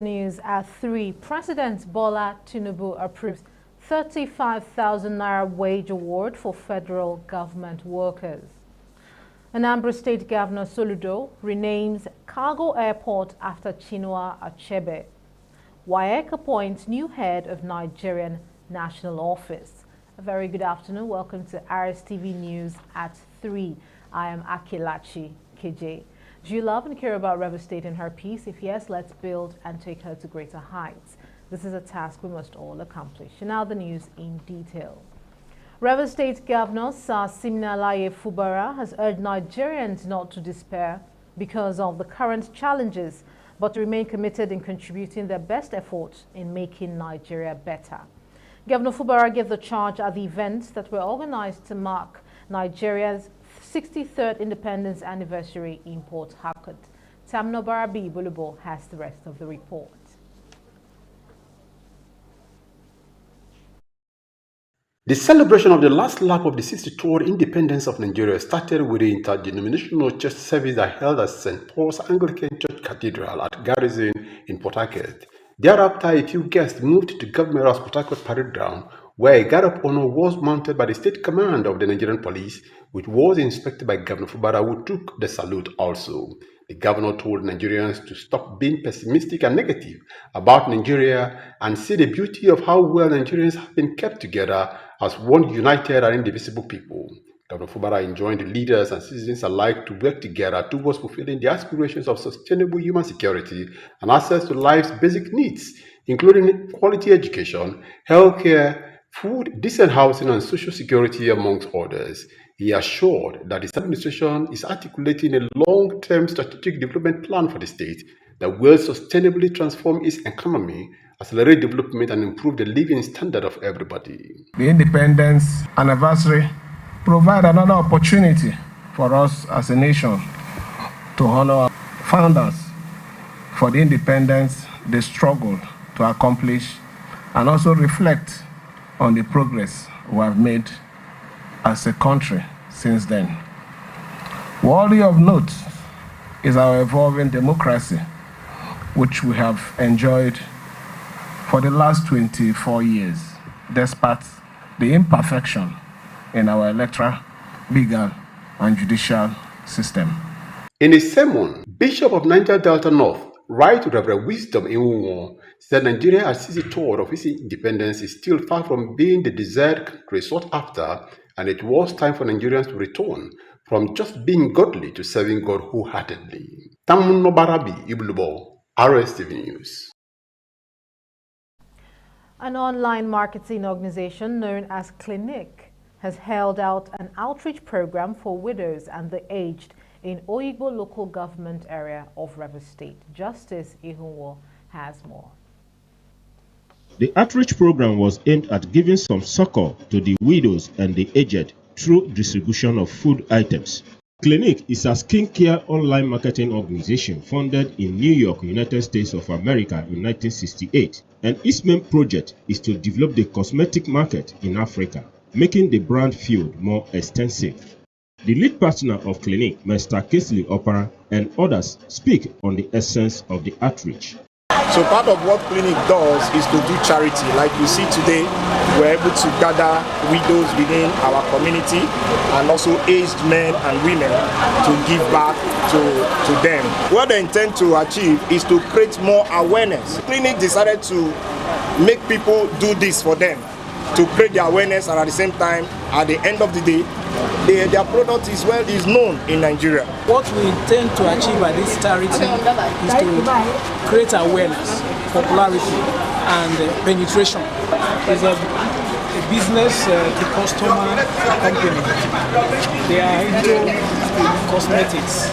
News at 3. President Bola Tinubu approves 35,000 Naira wage award for federal government workers. Anambra State Governor Soludo renames Cargo Airport after Chinua Achebe. WAEC appoints new head of Nigerian National Office. A very good afternoon. Welcome to RSTV News at 3. I am Akilachi KJ. Do you love and care about Rivers State and her peace? If yes, let's build and take her to greater heights. This is a task we must all accomplish. And now the news in detail. Rivers State Governor Sir Siminalayi Fubara has urged Nigerians not to despair because of the current challenges, but to remain committed in contributing their best efforts in making Nigeria better. Governor Fubara gave the charge at the events that were organized to mark Nigeria's 63rd Independence Anniversary in Port Harcourt. Tamno Barabi Bulubo has the rest of the report. The celebration of the last lap of the 63rd independence of Nigeria started with the interdenominational church service that held at St. Paul's Anglican Church Cathedral at Garrison in Port Harcourt. Thereafter, a few guests moved to Government House Port Harcourt Parade Ground, where a guard of honor was mounted by the State Command of the Nigerian Police, which was inspected by Governor Fubara, who took the salute also. The governor told Nigerians to stop being pessimistic and negative about Nigeria and see the beauty of how well Nigerians have been kept together as one united and indivisible people. Governor Fubara enjoined leaders and citizens alike to work together towards fulfilling the aspirations of sustainable human security and access to life's basic needs, including quality education, healthcare, food, decent housing, and social security, amongst others. He assured that his administration is articulating a long-term strategic development plan for the state that will sustainably transform its economy, accelerate development, and improve the living standard of everybody. The independence anniversary provides another opportunity for us as a nation to honor our founders for the independence they struggled to accomplish and also reflect on the progress we have made as a country since then. Worthy of note is our evolving democracy, which we have enjoyed for the last 24 years, despite the imperfection in our electoral, legal, and judicial system. In a sermon, Bishop of Niger Delta North, Right Reverend Wisdom Inwuwo, said Nigeria at 63rd of its independence is still far from being the desired country sought after, and it was time for Nigerians to return from just being godly to serving God wholeheartedly. Tamno Barabi Iblubo, RSTV News. An online marketing organization known as Clinic has held out an outreach program for widows and the aged in Oyigbo local government area of Rivers State. Justice Ihunwo has more. The outreach program was aimed at giving some succor to the widows and the aged through distribution of food items. Clinic is a skincare online marketing organization founded in New York, United States of America in 1968, and its main project is to develop the cosmetic market in Africa, making the brand field more extensive. The lead partner of Clinic, Mr. Kingsley Opera, and others speak on the essence of the outreach. So part of what Clinic does is to do charity. Like you see today, we're able to gather widows within our community and also aged men and women to give back to them. What they intend to achieve is to create more awareness. Clinic decided to make people do this for them, to create the awareness, and at the same time, at the end of the day, their product is known in Nigeria. What we intend to achieve at this charity is to create awareness, popularity, and penetration. It's a business to customer company. They are into cosmetics.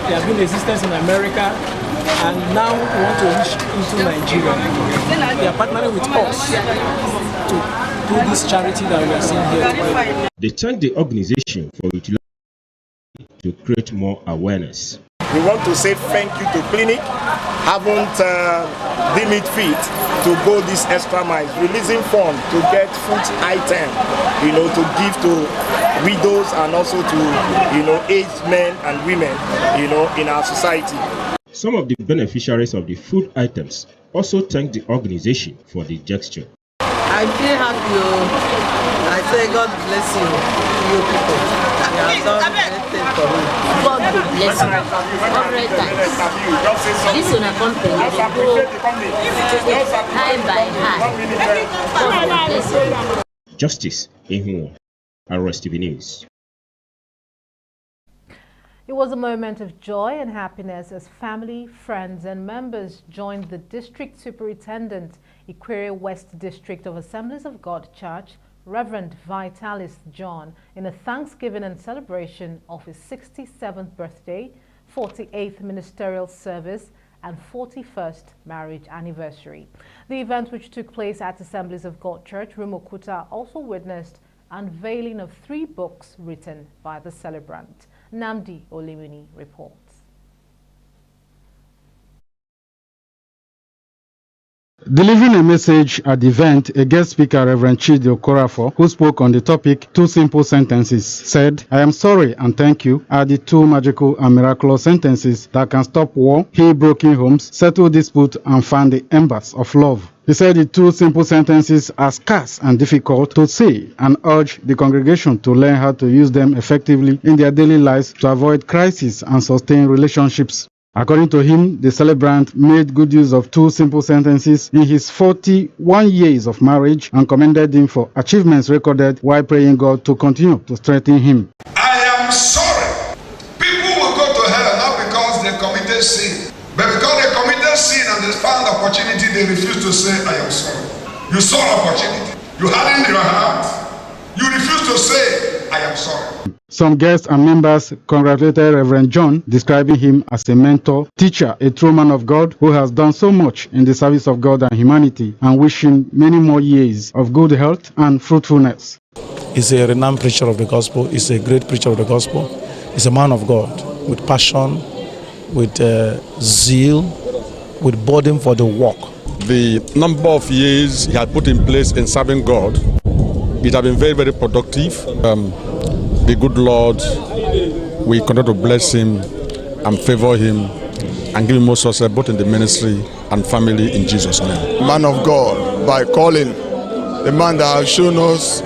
They have been in existence in America, and now we want to reach into Nigeria. They are partnering with us to do this charity that we are seeing here today. They thank the organization for utilizing to create more awareness. We want to say thank you to Clinic, haven't deemed it fit to go this extra mile, releasing funds to get food items, to give to widows and also to, aged men and women, in our society. Some of the beneficiaries of the food items also thanked the organization for the gesture. I feel happy. I say God bless you people. You have done great thing for me. God bless you. 100 times. This one company will go high by high. God bless you. Justice Ihuo, RSTV News. It was a moment of joy and happiness as family, friends and members joined the District Superintendent, Ikwere West District of Assemblies of God Church, Reverend Vitalis John, in a thanksgiving and celebration of his 67th birthday, 48th ministerial service and 41st marriage anniversary. The event, which took place at Assemblies of God Church, Rumokuta, also witnessed unveiling of 3 books written by the celebrant. Namdi Olimuni reports. Delivering a message at the event, a guest speaker, Reverend Chidi Okorafor, who spoke on the topic, 2 simple sentences, said, "I am sorry and thank you," are the 2 magical and miraculous sentences that can stop war, heal broken homes, settle dispute, and fan the embers of love. He said the 2 simple sentences are scarce and difficult to say and urged the congregation to learn how to use them effectively in their daily lives to avoid crisis and sustain relationships. According to him, the celebrant made good use of 2 simple sentences in his 41 years of marriage and commended him for achievements recorded while praying God to continue to strengthen him. I am sorry. People will go to hell not because they committed sin, but because they committed sin and they found opportunity, they refuse to say, I am sorry. You saw opportunity. You had it in your heart. You refuse to say, I am sorry. Some guests and members congratulated Reverend John, describing him as a mentor, teacher, a true man of God who has done so much in the service of God and humanity, and wishing many more years of good health and fruitfulness. He's a renowned preacher of the gospel. He's a great preacher of the gospel. He's a man of God with passion, with zeal, with burden for the work. The number of years he had put in place in serving God, it has been very, very productive. The good Lord, we continue to bless him and favor him and give him more success both in the ministry and family in Jesus' name. Man of God, by calling, the man that has shown us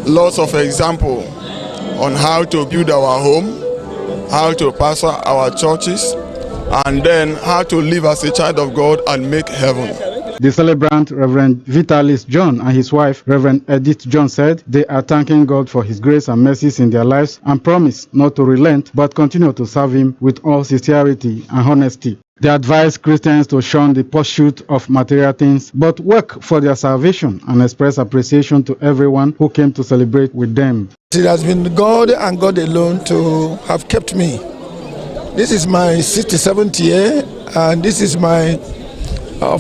lots of example on how to build our home, how to pastor our churches, and then how to live as a child of God and make heaven. The celebrant, Reverend Vitalis John, and his wife, Reverend Edith John, said they are thanking God for his grace and mercies in their lives and promise not to relent but continue to serve him with all sincerity and honesty. They advise Christians to shun the pursuit of material things but work for their salvation and express appreciation to everyone who came to celebrate with them. It has been God and God alone to have kept me. This is my 67th year and this is my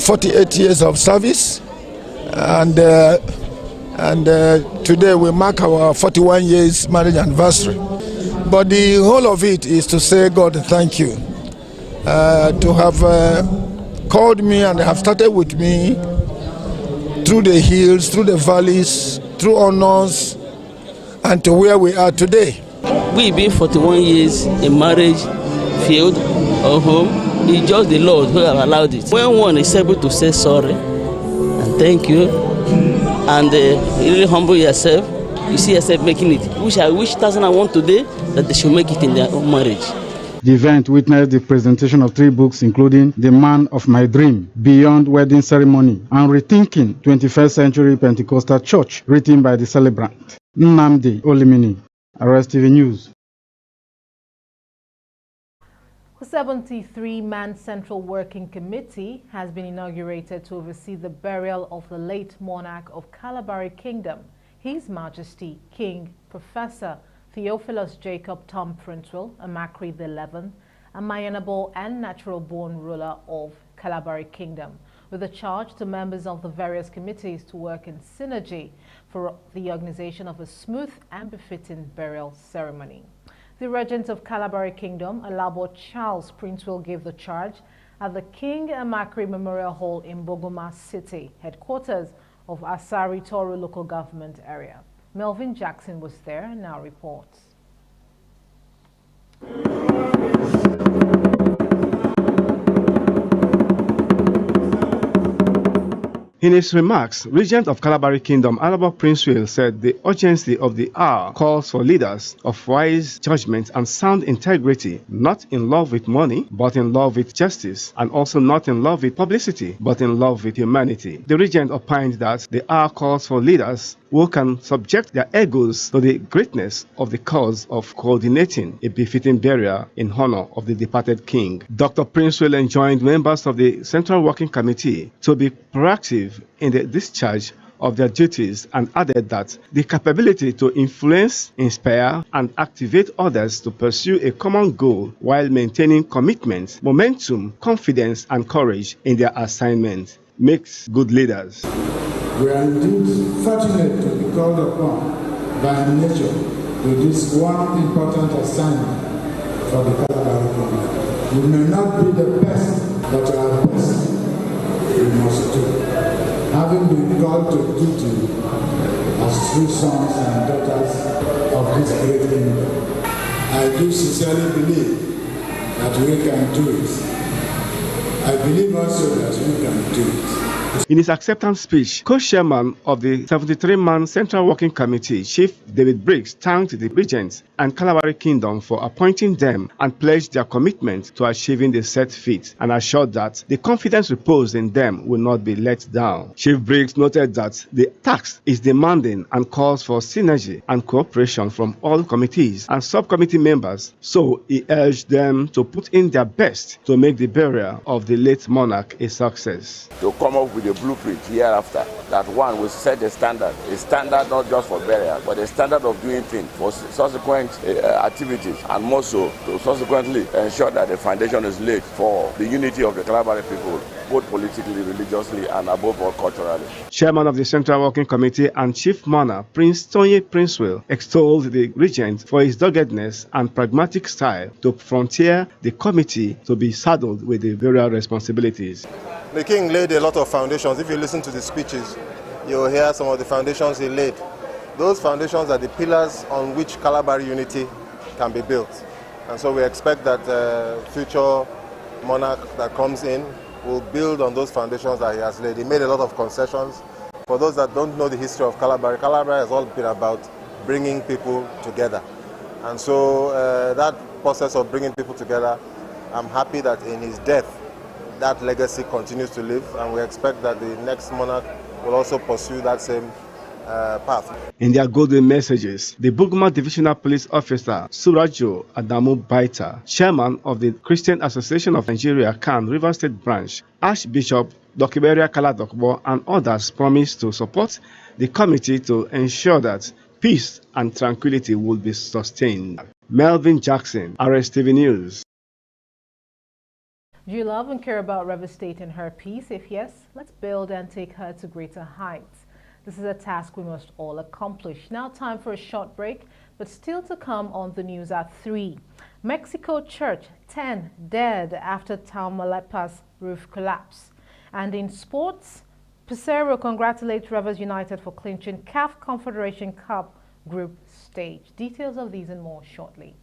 48 years of service, and today we mark our 41 years marriage anniversary. But the whole of it is to say, God, thank you to have called me and have started with me through the hills, through the valleys, through honors, and to where we are today. We been 41 years in marriage, field, or home. It's just the Lord who have allowed it. When one is able to say sorry and thank you and really humble yourself, you see yourself making it. Which I wish 2001 today that they should make it in their own marriage. The event witnessed the presentation of 3 books, including The Man of My Dream, Beyond Wedding Ceremony, and Rethinking 21st Century Pentecostal Church, written by the celebrant. Namdi Olimini, RSTV News. The 73-man Central Working Committee has been inaugurated to oversee the burial of the late monarch of Kalabari Kingdom, His Majesty King Professor Theophilus Jacob Tom Princewell Amakri XI, a Mayanabo and natural-born ruler of Kalabari Kingdom, with a charge to members of the various committees to work in synergy for the organization of a smooth and befitting burial ceremony. The regent of Kalabari Kingdom, Alabo Charles Princewell, gave the charge at the King Amakri Memorial Hall in Bogoma City, headquarters of Asari Toro local government area. Melvin Jackson was there and now reports. In his remarks, Regent of Kalabari Kingdom, Alaba Prince Will, said the urgency of the hour calls for leaders of wise judgment and sound integrity, not in love with money, but in love with justice, and also not in love with publicity, but in love with humanity. The Regent opined that the hour calls for leaders who can subject their egos to the greatness of the cause of coordinating a befitting burial in honor of the departed king. Dr. Prince Will enjoined members of the Central Working Committee to be proactive in the discharge of their duties and added that the capability to influence, inspire, and activate others to pursue a common goal while maintaining commitment, momentum, confidence, and courage in their assignment makes good leaders. We are indeed fortunate to be called upon by nature to this one important assignment for the Kalabari Kingdom. We may not be the best, but our best we must do. Having been called to duty as true sons and daughters of this great kingdom, I do sincerely believe that we can do it. I believe also that we can do it. In his acceptance speech, co-chairman of the 73-man Central Working Committee, Chief David Briggs, thanked the regents and Kalabari Kingdom for appointing them and pledged their commitment to achieving the set feat and assured that the confidence reposed in them will not be let down. Chief Briggs noted that the task is demanding and calls for synergy and cooperation from all committees and subcommittee members, so he urged them to put in their best to make the burial of the late monarch a success. To come up with a blueprint hereafter that one will set a standard not just for burial, but a standard of doing things for subsequent activities, and more so to subsequently ensure that the foundation is laid for the unity of the Kalabari people, both politically, religiously, and above all culturally. Chairman of the Central Working Committee and Chief Mourner, Prince Tony Princewell, extolled the regent for his doggedness and pragmatic style to frontier the committee to be saddled with the burial responsibilities. The king laid a lot of foundations. If you listen to the speeches, you'll hear some of the foundations he laid. Those foundations are the pillars on which Kalabari unity can be built. And so we expect that future monarch that comes in will build on those foundations that he has laid. He made a lot of concessions. For those that don't know the history of Kalabari, Kalabari has all been about bringing people together. And so that process of bringing people together, I'm happy that in his death, that legacy continues to live, and we expect that the next monarch will also pursue that same path. In their golden messages, the Bugma Divisional Police Officer Surajo Adamu Baita, Chairman of the Christian Association of Nigeria, Kan River State Branch, Archbishop Dokiberia Kaladokbo, and others promised to support the committee to ensure that peace and tranquility will be sustained. Melvin Jackson, RSTV News. Do you love and care about River State and her peace? If yes, let's build and take her to greater heights. This is a task we must all accomplish. Now time for a short break, but still to come on the news at 3. Mexico Church, 10 dead after Tamaulipas roof collapse. And in sports, Pesero congratulates Rivers United for clinching CAF Confederation Cup group stage. Details of these and more shortly.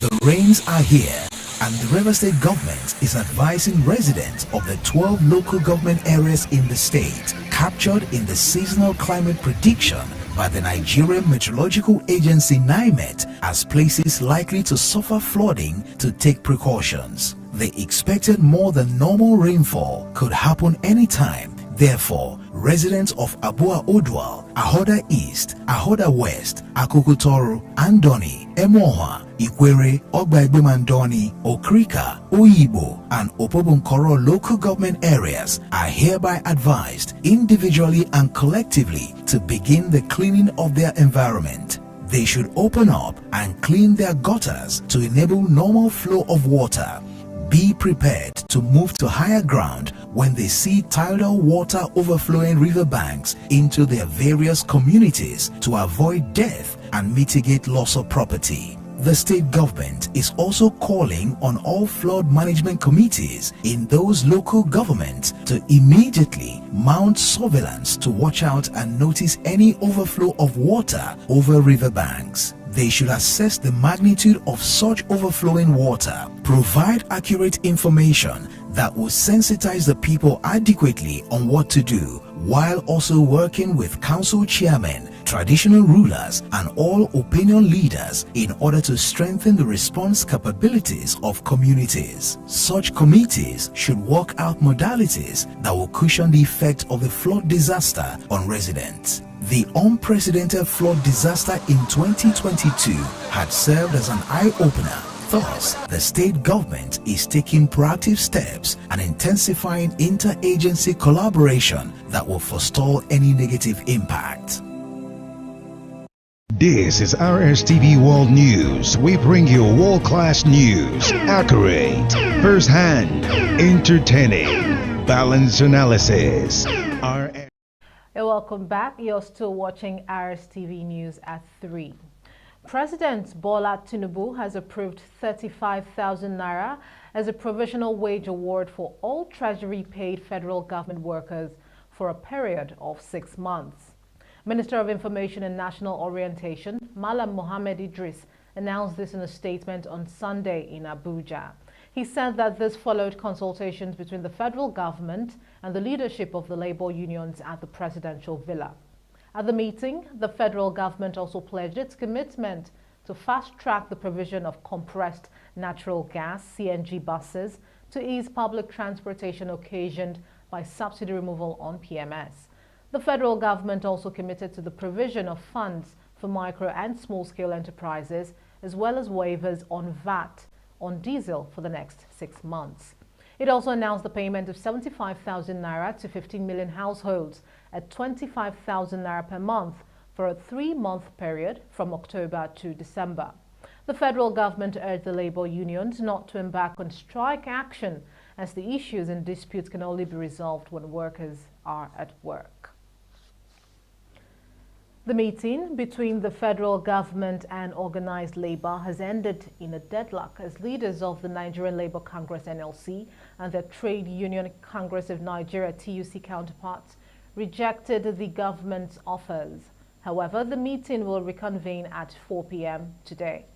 The rains are here, and the River State government is advising residents of the 12 local government areas in the state captured in the seasonal climate prediction by the Nigerian Meteorological Agency NIMET as places likely to suffer flooding to take precautions. The expected more than normal rainfall could happen anytime. Therefore, residents of Abua Odwal, Ahoda East, Ahoda West, Akukutoro, Andoni, Emoha, Ikwere, Ogbaibimandoni, Okrika, Oyibo, and Opobonkoro local government areas are hereby advised individually and collectively to begin the cleaning of their environment. They should open up and clean their gutters to enable normal flow of water. Be prepared to move to higher ground when they see tidal water overflowing riverbanks into their various communities to avoid death and mitigate loss of property. The state government is also calling on all flood management committees in those local governments to immediately mount surveillance to watch out and notice any overflow of water over riverbanks. They should assess the magnitude of such overflowing water, provide accurate information that will sensitize the people adequately on what to do, while also working with council chairmen, traditional rulers, and all opinion leaders in order to strengthen the response capabilities of communities. Such committees should work out modalities that will cushion the effect of the flood disaster on residents. The unprecedented flood disaster in 2022 had served as an eye-opener. Thus, the state government is taking proactive steps and intensifying interagency collaboration that will forestall any negative impact. This is RSTV World News. We bring you world-class news, accurate, first-hand, entertaining, balanced analysis. Welcome back. You're still watching RSTV News at 3. President Bola Tinubu has approved 35,000 naira as a provisional wage award for all Treasury-paid federal government workers for a period of 6 months. Minister of Information and National Orientation, Malam Mohammed Idris, announced this in a statement on Sunday in Abuja. He said that this followed consultations between the federal government and the leadership of the labor unions at the presidential villa. At the meeting, the federal government also pledged its commitment to fast-track the provision of compressed natural gas (CNG) buses to ease public transportation occasioned by subsidy removal on PMS. The federal government also committed to the provision of funds for micro and small-scale enterprises, as well as waivers on VAT on diesel for the next 6 months. It also announced the payment of 75,000 naira to 15 million households at 25,000 naira per month for a 3-month period from October to December. The federal government urged the labor unions not to embark on strike action, as the issues and disputes can only be resolved when workers are at work. The meeting between the federal government and organized labor has ended in a deadlock as leaders of the Nigerian Labour Congress (NLC) and the Trade Union Congress of Nigeria (TUC) counterparts rejected the government's offers. However, the meeting will reconvene at 4 p.m. today.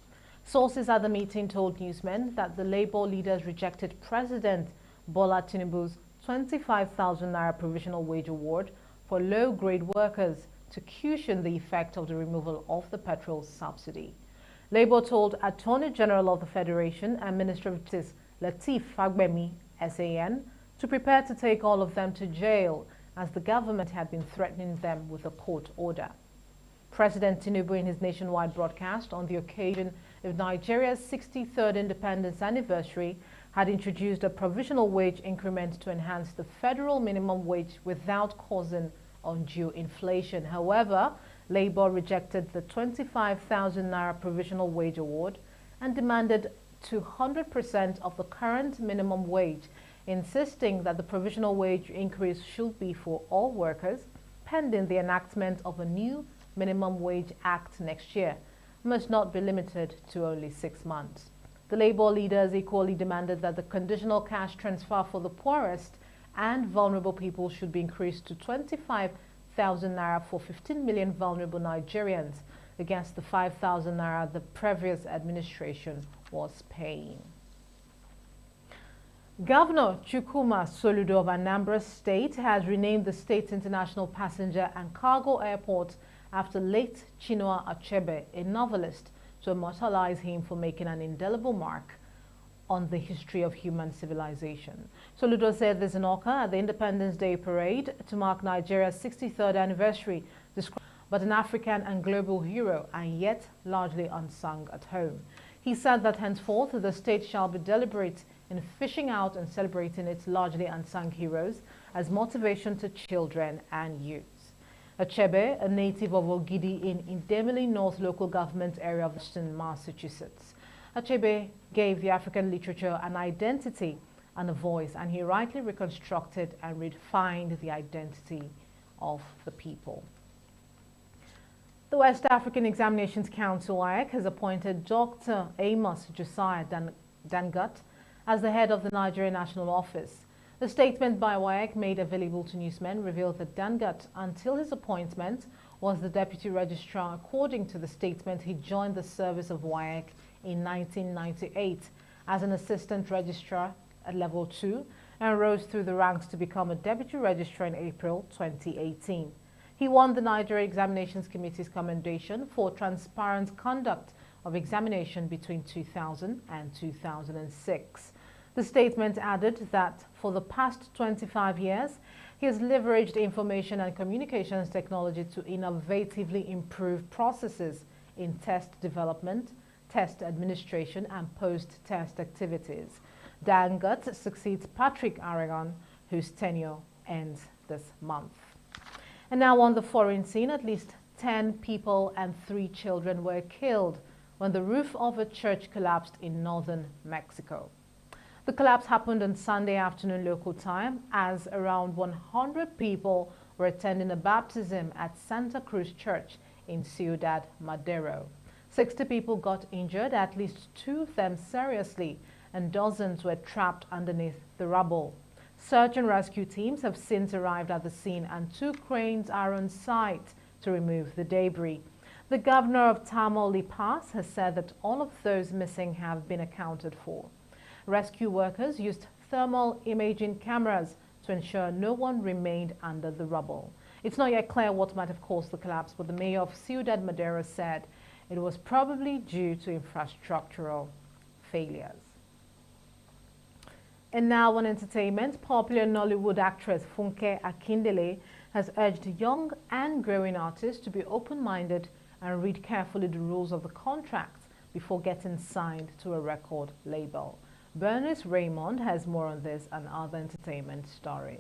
Sources at the meeting told newsmen that the labor leaders rejected President Bola Tinubu's 25,000 naira provisional wage award for low-grade workers to cushion the effect of the removal of the petrol subsidy. Labour told Attorney General of the Federation and Minister of Justice Lateef Fagbemi, SAN, to prepare to take all of them to jail, as the government had been threatening them with a court order. President Tinubu, in his nationwide broadcast on the occasion of Nigeria's 63rd independence anniversary, had introduced a provisional wage increment to enhance the federal minimum wage without causing undue inflation. However, Labour rejected the 25,000 naira provisional wage award and demanded 200% of the current minimum wage, insisting that the provisional wage increase should be for all workers, pending the enactment of a new Minimum Wage Act next year, must not be limited to only 6 months. The Labour leaders equally demanded that the conditional cash transfer for the poorest and vulnerable people should be increased to 25,000 naira for 15 million vulnerable Nigerians against the 5,000 naira the previous administration was paying. Governor Chukwuma Soludo of Anambra State has renamed the state's international passenger and cargo airport after late Chinua Achebe, a novelist, to immortalize him for making an indelible mark on the history of human civilization. Soludo said this in Awka at the Independence Day Parade to mark Nigeria's 63rd anniversary, but an African and global hero and yet largely unsung at home. He said that henceforth the state shall be deliberate in fishing out and celebrating its largely unsung heroes as motivation to children and youths. Achebe, a native of Ogidi in Idemili North local government area of Boston, Massachusetts. Achebe gave the African literature an identity and a voice, and he rightly reconstructed and refined the identity of the people. The West African Examinations Council, WAEC, has appointed Dr. Amos Josiah Dangut as the head of the Nigerian National Office. The statement by WAEC made available to newsmen revealed that Dangut, until his appointment, was the deputy registrar. According to the statement, he joined the service of WAEC in 1998 as an assistant registrar at level 2 and rose through the ranks to become a deputy registrar in April 2018. He won the Nigeria Examinations Committee's commendation for transparent conduct of examination between 2000 and 2006. The statement added that for the past 25 years, he has leveraged information and communications technology to innovatively improve processes in test development, test administration, and post-test activities. Dangut succeeds Patrick Aragon, whose tenure ends this month. And now on the foreign scene, at least 10 people and 3 children were killed when the roof of a church collapsed in northern Mexico. The collapse happened on Sunday afternoon local time as around 100 people were attending a baptism at Santa Cruz Church in Ciudad Madero. 60 people got injured, at least 2 of them seriously, and dozens were trapped underneath the rubble. Search and rescue teams have since arrived at the scene and 2 cranes are on site to remove the debris. The governor of Tamaulipas has said that all of those missing have been accounted for. Rescue workers used thermal imaging cameras to ensure no one remained under the rubble. It's not yet clear what might have caused the collapse, but the mayor of Ciudad Madero said it was probably due to infrastructural failures. And now on entertainment, popular Nollywood actress Funke Akindele has urged young and growing artists to be open-minded and read carefully the rules of the contract before getting signed to a record label. Bernice Raymond has more on this and other entertainment stories.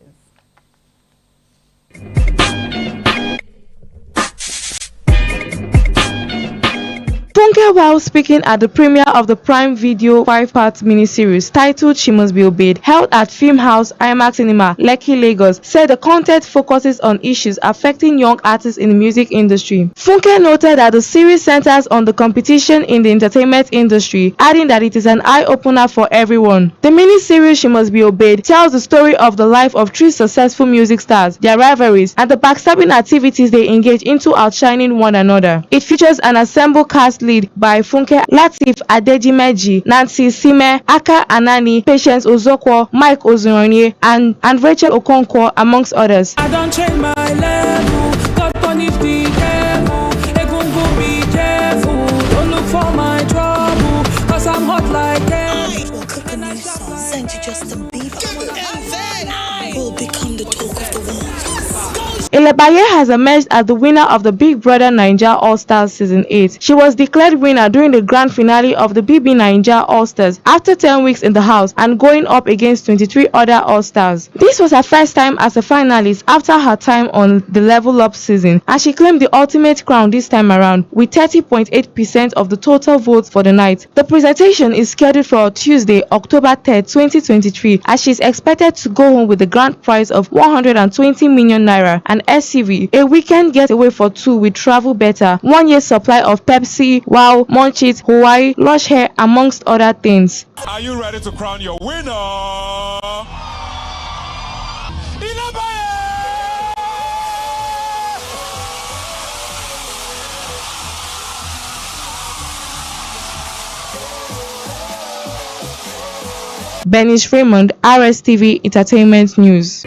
Funke, while speaking at the premiere of the Prime Video 5-part miniseries titled She Must Be Obeyed, held at Film House IMAX Cinema, Lekki, Lagos, said the content focuses on issues affecting young artists in the music industry. Funke noted that the series centers on the competition in the entertainment industry, adding that it is an eye-opener for everyone. The miniseries She Must Be Obeyed tells the story of the life of 3 successful music stars, their rivalries, and the backstabbing activities they engage into outshining one another. It features an ensemble cast led by Funke, Latif Adejimeji, Nancy Sime, Aka Anani, Patience Ozokwo, Mike Ozuronye, and Rachel Okonkwo, amongst others. I don't change my level, God punish the devil, Egungun be careful, don't look for my trouble, cause I'm hot like that. I will cook a new song, sing to Justin Bieber, and then I will become the talk of the world. Elebaye has emerged as the winner of the Big Brother Naija All-Stars Season 8. She was declared winner during the grand finale of the BB Naija All-Stars after 10 weeks in the house and going up against 23 other All-Stars. This was her first time as a finalist after her time on the Level Up season, and she claimed the ultimate crown this time around with 30.8% of the total votes for the night. The presentation is scheduled for Tuesday, October 3rd, 2023, as she is expected to go home with the grand prize of 120 million naira and SCV, a weekend getaway for 2 with Travel Better, 1 year supply of Pepsi, Wow, Munchies, Hawaii, Lush Hair, amongst other things. Are you ready to crown your winner? Bernice Raymond, RSTV Entertainment News.